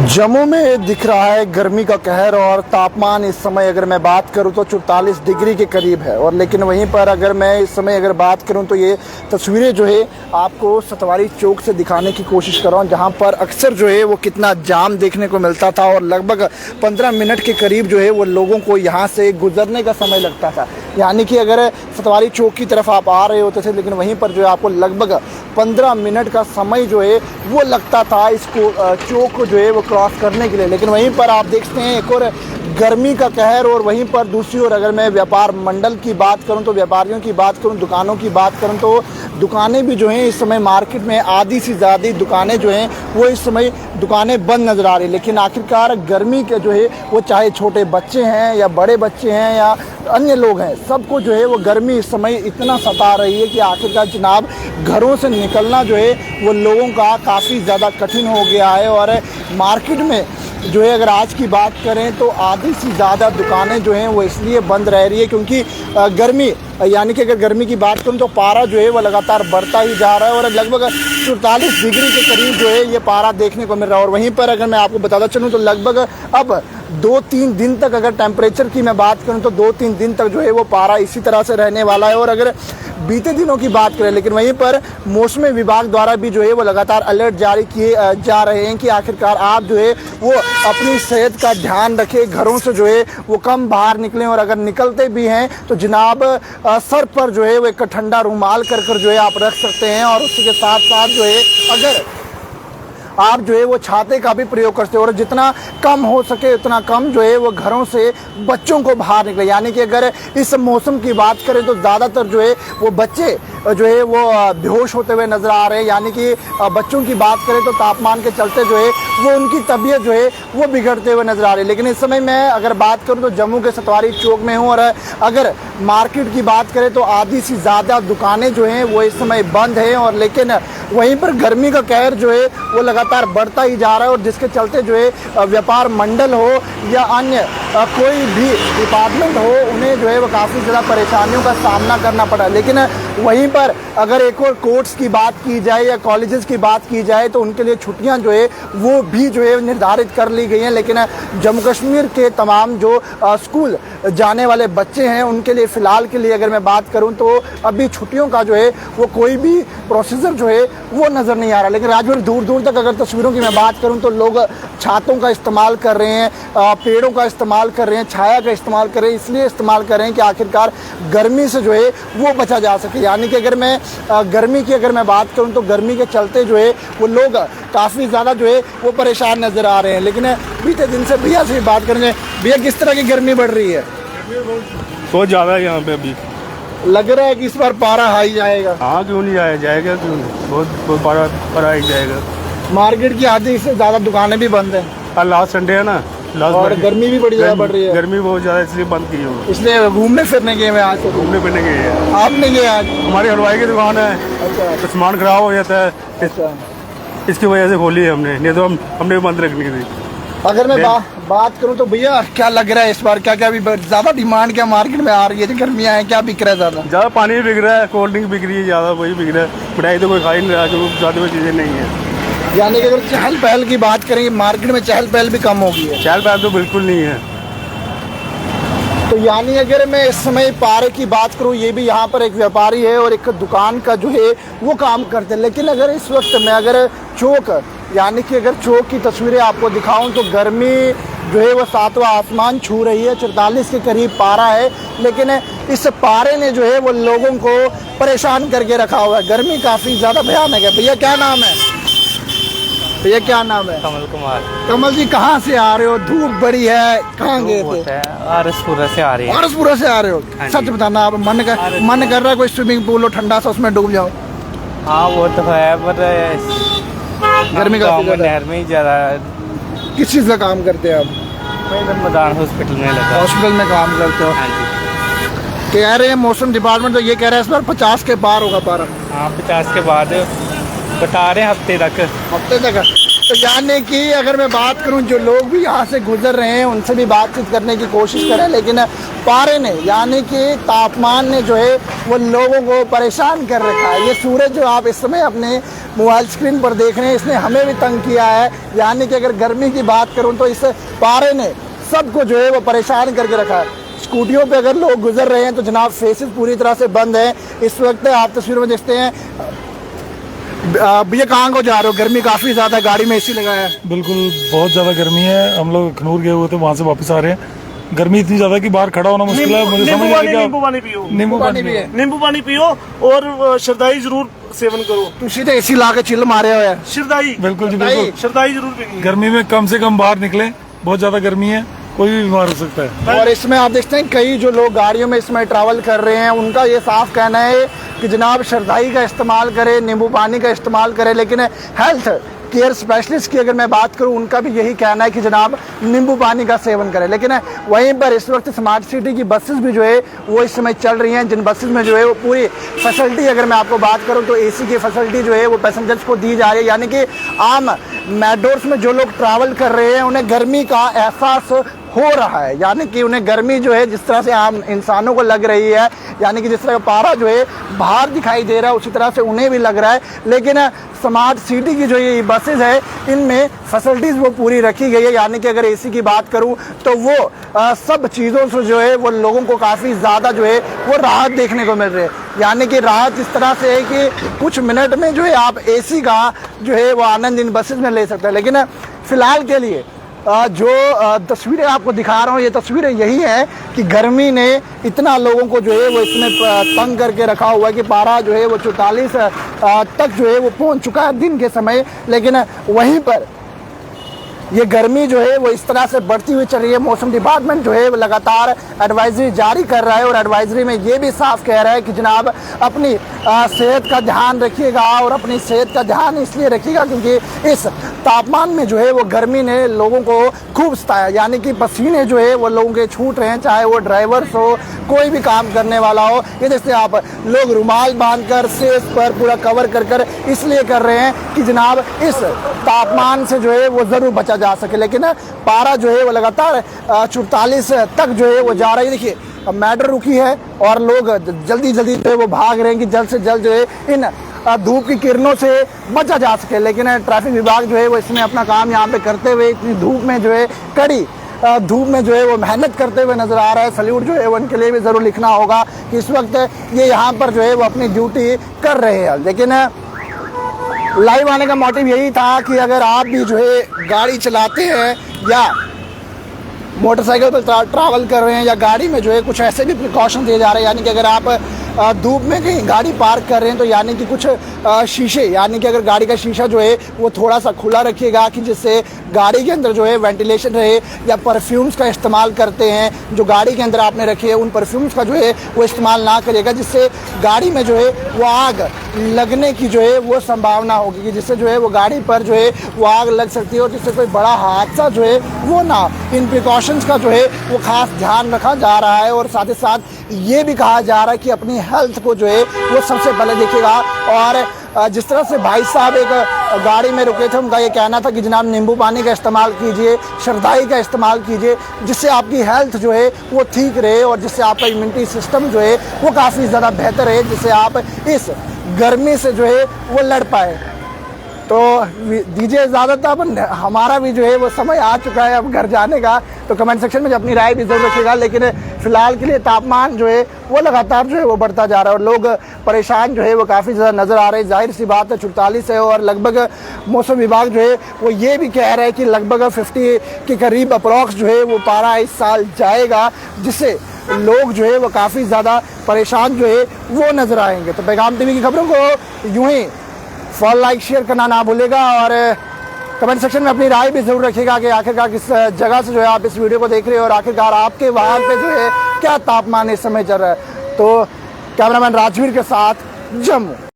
जम्मू में दिख रहा है गर्मी का कहर और तापमान इस समय अगर मैं बात करूं तो 44 डिग्री के करीब है। और लेकिन वहीं पर अगर मैं इस समय अगर बात करूं तो ये तस्वीरें जो है आपको सतवारी चौक से दिखाने की कोशिश कर रहा हूं, जहां पर अक्सर जो है वो कितना जाम देखने को मिलता था और लगभग 15 मिनट के करीब जो है वो लोगों को यहाँ से गुजरने का समय लगता था। यानी कि अगर सतवारी चौक की तरफ आप आ रहे होते थे, लेकिन वहीं पर जो है आपको लगभग 15 मिनट का समय जो है वो लगता था इसको चौक को जो है वो क्रॉस करने के लिए। लेकिन वहीं पर आप देखते हैं एक और गर्मी का कहर। और वहीं पर दूसरी ओर अगर मैं व्यापार मंडल की बात करूं तो व्यापारियों की बात करूं, दुकानों की बात करूं तो दुकानें भी जो हैं इस समय मार्केट में आधी से ज़्यादा दुकानें जो हैं वो इस समय दुकानें बंद नज़र आ रही। लेकिन आखिरकार गर्मी के जो है वो चाहे छोटे बच्चे हैं या बड़े बच्चे हैं या अन्य लोग हैं, सबको जो है वो गर्मी इस समय इतना सता रही है कि आखिरकार जनाब घरों से निकलना जो है वो लोगों का काफ़ी ज़्यादा कठिन हो गया है। और मार्केट में जो है अगर आज की बात करें तो आधी से ज़्यादा दुकानें जो हैं वो इसलिए बंद रह रही है क्योंकि गर्मी, यानी कि अगर गर्मी की बात करूं तो पारा जो है वो लगातार बढ़ता ही जा रहा है और लगभग 44 डिग्री के करीब जो है ये पारा देखने को मिल रहा है। और वहीं पर अगर मैं आपको बताता चलूं तो लगभग अब 2-3 दिन तक अगर टेम्परेचर की मैं बात करूं तो 2-3 दिन तक जो है वो पारा इसी तरह से रहने वाला है। और अगर बीते दिनों की बात करें, लेकिन वहीं पर मौसमी विभाग द्वारा भी जो है वो लगातार अलर्ट जारी किए जा रहे हैं कि आखिरकार आप जो है वो अपनी सेहत का ध्यान रखें, घरों से जो है वो कम बाहर निकलें और अगर निकलते भी हैं तो जनाब सर पर जो है वो एक ठंडा रुमाल कर जो है आप रख सकते हैं। और उसी के साथ साथ जो है अगर आप जो है वो छाते का भी प्रयोग करते हो और जितना कम हो सके उतना कम जो है वो घरों से बच्चों को बाहर निकले। यानी कि अगर इस मौसम की बात करें तो ज़्यादातर जो है वो बच्चे जो है वो बेहोश होते हुए नज़र आ रहे हैं। यानी कि बच्चों की बात करें तो तापमान के चलते जो है वो उनकी तबीयत जो है वो बिगड़ते हुए नज़र आ रही है। लेकिन इस समय मैं अगर बात करूं तो जम्मू के सतवारी चौक में हूं और अगर मार्केट की बात करें तो आधी से ज़्यादा दुकानें जो हैं वो इस समय बंद हैं। और लेकिन वहीं पर गर्मी का कहर जो है वो लगातार बढ़ता ही जा रहा है और जिसके चलते जो है व्यापार मंडल हो या अन्य कोई भी डिपार्टमेंट हो, उन्हें जो है वो काफ़ी ज़्यादा परेशानियों का सामना करना पड़ा। लेकिन वहीं पर अगर एक और कोर्ट्स की बात की जाए या कॉलेजेस की बात की जाए तो उनके लिए छुट्टियां जो है वो भी जो है निर्धारित कर ली गई हैं। लेकिन जम्मू कश्मीर के तमाम जो स्कूल जाने वाले बच्चे हैं उनके लिए फ़िलहाल के लिए अगर मैं बात करूं तो अभी छुट्टियों का जो है वो कोई भी प्रोसीजर जो है वो नज़र नहीं आ रहा। लेकिन राज्य में दूर दूर तक अगर तस्वीरों की मैं बात करूं तो लोग छातों का इस्तेमाल कर रहे हैं, पेड़ों का इस्तेमाल कर रहे हैं, छाया का इस्तेमाल कर रहे हैं, इसलिए इस्तेमाल कर रहे हैं कि आखिरकार गर्मी से जो है वो बचा जा सके। यानी कि अगर मैं गर्मी की अगर मैं बात करूं तो गर्मी के चलते जो है वो लोग काफ़ी ज़्यादा जो है वो परेशान नज़र आ रहे हैं। लेकिन बीते दिन से भैया से बात करेंगे, भैया किस तरह की गर्मी बढ़ रही है? बहुत ज़्यादा है यहाँ पे अभी। लग रहा है कि इस बार पारा हाई जाएगा। हाँ क्यों नहीं जाएगा क्यों नहीं, बहुत पारा हाई जाएगा। मार्केट की आधी से ज़्यादा दुकानें भी बंद हैं। कल लास्ट संडे है ना, और गर्मी भी बड़ी ज़्यादा बढ़ रही है। गर्मी बहुत ज़्यादा इसलिए बंद की है। इसलिए घूमने फिरने गए मैं आज तो घूमने फिरने गए हैं। आप नहीं गए आज? हमारी हलवाई की दुकान है। अच्छा। तो सामान खराब हो जाता है। अच्छा। इसकी वजह से खोली है हमने, नहीं तो हमने बंद रखनी थी। अगर मैं बात करूं तो भैया क्या लग रहा है इस बार, क्या क्या अभी ज़्यादा डिमांड क्या मार्केट में आ रही है? गर्मियाँ हैं, क्या बिक रहा है ज़्यादा? पानी भी बिक रहा है, कोल्ड ड्रिंक बिक रही है ज़्यादा, वही बिक रहा है। मिठाई तो कोई खा ही नहीं रहा क्योंकि ज़्यादा कोई चीज़ें नहीं है। यानी कि अगर चहल पहल की बात करें मार्केट में चहल पहल भी कम हो गई है। चहल पहल तो बिल्कुल नहीं है। तो यानी अगर मैं इस समय पारे की बात करूं, ये भी यहाँ पर एक व्यापारी है और एक दुकान का जो है वो काम करते हैं। लेकिन अगर इस वक्त मैं अगर चौक, यानी कि अगर चौक की तस्वीरें आपको दिखाऊं तो गर्मी जो है वो सातवां आसमान छू रही है। 44 के करीब पारा है, लेकिन इस पारे ने जो है वो लोगों को परेशान करके रखा हुआ है। गर्मी काफ़ी ज़्यादा भयानक है। भैया क्या नाम है? भैया क्या नाम है? कमल कुमार। कमल जी कहाँ से आ रहे हो? धूप बड़ी है, कहाँ गए थे? आरसपुरा से आ रही है। आरसपुरा से आ रहे हो? सच बताना, आप मन कर रहा है कोई स्विमिंग पूल हो ठंडा सा उसमें डूब जाओ? हाँ वो तो है, पर गर्मी का नहर में ही ज़्यादा। किस चीज़ का काम करते हैं आप? मैं मैदान हॉस्पिटल में लगा। हॉस्पिटल में काम करते हो? हाँ जी। कह रहे हैं मौसम डिपार्टमेंट तो ये कह रहा है इस बार 50 के पार होगा पारा। हाँ 50 के बाद बता रहे हैं हफ्ते तक। हफ्ते तक? तो यानी कि अगर मैं बात करूं, जो लोग भी यहाँ से गुजर रहे हैं उनसे भी बातचीत करने की कोशिश करें, लेकिन पारे ने यानी कि तापमान ने जो है वो लोगों को परेशान कर रखा है। ये सूरज जो आप इस समय अपने मोबाइल स्क्रीन पर देख रहे हैं, इसने हमें भी तंग किया है। यानी कि अगर गर्मी की बात करूं तो इस पारे ने सबको जो है वो परेशान करके रखा है। स्कूटियों पे अगर लोग गुजर रहे हैं तो जनाब फेसेस पूरी तरह से बंद हैं। इस वक्त आप तस्वीर में देखते हैं। भैया कहाँ को जा रहे हो? गर्मी काफ़ी ज़्यादा है, गाड़ी में एसी लगाया है। बिल्कुल बहुत ज़्यादा गर्मी है। हम लोग अखनूर गए हुए थे, वहाँ से वापस आ रहे हैं। गर्मी इतनी ज़्यादा कि बाहर खड़ा होना मुश्किल है। मुझे समझ नहीं आ रहा। नींबू पानी पियो, नींबू पानी भी है। नींबू पानी पियो और शरदाई जरूर सेवन करो। तुम सीधे एसी ला के चिल मारे हो यार। शरदाई, बिल्कुल जी बिल्कुल। शरदाई जरूर पीनी है। गर्मी में कम से कम बाहर निकले, बहुत ज़्यादा गर्मी है, कोई भी बीमार हो सकता है। और इसमें आप देखते हैं कई जो लोग गाड़ियों में इसमें ट्रैवल कर रहे हैं, उनका ये साफ कहना है कि जनाब शरदाई का इस्तेमाल करें, नींबू पानी का इस्तेमाल करें। लेकिन हेल्थ केयर स्पेशलिस्ट की अगर मैं बात करूं, उनका भी यही कहना है कि जनाब नींबू पानी का सेवन करें। लेकिन वहीं पर इस वक्त स्मार्ट सिटी की बसेस भी जो है वो इस समय चल रही हैं, जिन बसेस में जो है वो पूरी फैसिलिटी, अगर मैं आपको बात करूं तो एसी की फैसिलिटी जो है वो पैसेंजर्स को दी जा रही है। यानी कि आम मेट्रोस में जो लोग ट्रैवल कर रहे हैं उन्हें गर्मी का एहसास हो रहा है। यानी कि उन्हें गर्मी जो है जिस तरह से आम इंसानों को लग रही है, यानी कि जिस तरह का पारा जो है बाहर दिखाई दे रहा है, उसी तरह से उन्हें भी लग रहा है। लेकिन स्मार्ट सिटी की जो ये बसेस है इनमें फैसिलिटीज़ वो पूरी रखी गई है। यानी कि अगर एसी की बात करूं तो वो सब चीज़ों से जो है वो लोगों को काफ़ी ज़्यादा जो है वो राहत देखने को मिल रही है। यानी कि राहत इस तरह से है कि कुछ मिनट में जो है आप एसी का जो है वो आनंद इन बसेस में ले सकते हैं। लेकिन फ़िलहाल के लिए जो तस्वीरें आपको दिखा रहा हूँ, ये तस्वीरें यही हैं कि गर्मी ने इतना लोगों को जो है वो इसमें तंग करके रखा हुआ है कि पारा जो है वो 44 तक जो है वो पहुँच चुका है दिन के समय। लेकिन वहीं पर ये गर्मी जो है वो इस तरह से बढ़ती हुई चल रही है। मौसम डिपार्टमेंट जो है वो लगातार एडवाइजरी जारी कर रहा है और एडवाइजरी में ये भी साफ कह रहा है कि जनाब अपनी सेहत का ध्यान रखिएगा। और अपनी सेहत का ध्यान इसलिए रखिएगा क्योंकि इस तापमान में जो है वो गर्मी ने लोगों को खूब सताया। यानी कि पसीने जो है वो लोगों के छूट रहे हैं, चाहे वो ड्राइवर्स हो, कोई भी काम करने वाला हो। ये देखते आप लोग रुमाल बांधकर फेस पर पूरा कवर कर इसलिए कर रहे हैं कि जनाब इस तापमान से जो है वो ज़रूर बचा जा सके। लेकिन पारा जो है वो लगातार 44 तक जो है वो जा रही है। देखिए अब मेट्रो रुकी है और लोग जल्दी जो है वो भाग रहे हैं कि जल्द से जल्द जो है इन धूप की किरणों से बचा जा सके। लेकिन ट्रैफिक विभाग जो है वो इसमें अपना काम यहाँ पे करते हुए इतनी धूप में जो है कड़ी धूप में जो है वो मेहनत करते हुए नजर आ रहा है। सल्यूट जो है वो उनके लिए भी ज़रूर लिखना होगा कि इस वक्त ये यहाँ पर जो है वो अपनी ड्यूटी कर रहे हैं। लेकिन लाइव आने का मोटिव यही था कि अगर आप भी जो है गाड़ी चलाते हैं या मोटरसाइकिल पर ट्रैवल कर रहे हैं या गाड़ी में जो है कुछ ऐसे भी प्रिकॉशन दिए जा रहे हैं। यानी कि अगर आप धूप में कहीं गाड़ी पार्क कर रहे हैं तो यानी कि कुछ शीशे, यानी कि अगर गाड़ी का शीशा जो है वो थोड़ा सा खुला रखिएगा कि जिससे गाड़ी के अंदर जो है वेंटिलेशन रहे। या परफ्यूम्स का इस्तेमाल करते हैं जो गाड़ी के अंदर आपने रखे हैं, उन परफ्यूम्स का जो है वो इस्तेमाल ना करिएगा जिससे गाड़ी में जो है वो आग लगने की जो है वो संभावना होगी कि जिससे जो है वो गाड़ी पर जो है वो आग लग सकती है और जिससे कोई बड़ा हादसा जो है वो ना। इन प्रिकॉशंस का जो है वो खास ध्यान रखा जा रहा है और साथ ही साथ ये भी कहा जा रहा है कि अपनी हेल्थ को जो है वो सबसे पहले देखिएगा। और जिस तरह से भाई साहब एक गाड़ी में रुके थे, उनका ये कहना था कि जनाब नींबू पानी का इस्तेमाल कीजिए, शरदाई का इस्तेमाल कीजिए, जिससे आपकी हेल्थ जो है वो ठीक रहे और जिससे आपका इम्यूनिटी सिस्टम जो है वो काफ़ी ज़्यादा बेहतर है, जिससे आप इस गर्मी से जो है वो लड़ पाए। तो दीजिए इजाज़त, अब हमारा भी जो है वो समय आ चुका है अब घर जाने का। तो कमेंट सेक्शन में अपनी राय भी जरूर रखिएगा। लेकिन फ़िलहाल के लिए तापमान जो है वो लगातार जो है वो बढ़ता जा रहा है और लोग परेशान जो है वो काफ़ी ज़्यादा नज़र आ रहे हैं। जाहिर सी बात है 44 है और लगभग मौसम विभाग जो है वो ये भी कह रहा है कि लगभग 50 के करीब अप्रॉक्स जो है वो पारा इस साल जाएगा, जिससे लोग जो है वो काफ़ी ज़्यादा परेशान जो है वो नज़र आएंगे। तो पैगाम टीवी की खबरों को यूँ ही फॉलो, लाइक, शेयर करना ना भूलेगा और कमेंट सेक्शन में अपनी राय भी जरूर रखिएगा कि आखिरकार किस जगह से जो है आप इस वीडियो को देख रहे हो और आखिरकार आपके वहाँ पे जो है क्या तापमान इस समय चल रहा है। तो कैमरामैन राजवीर के साथ जम्मू।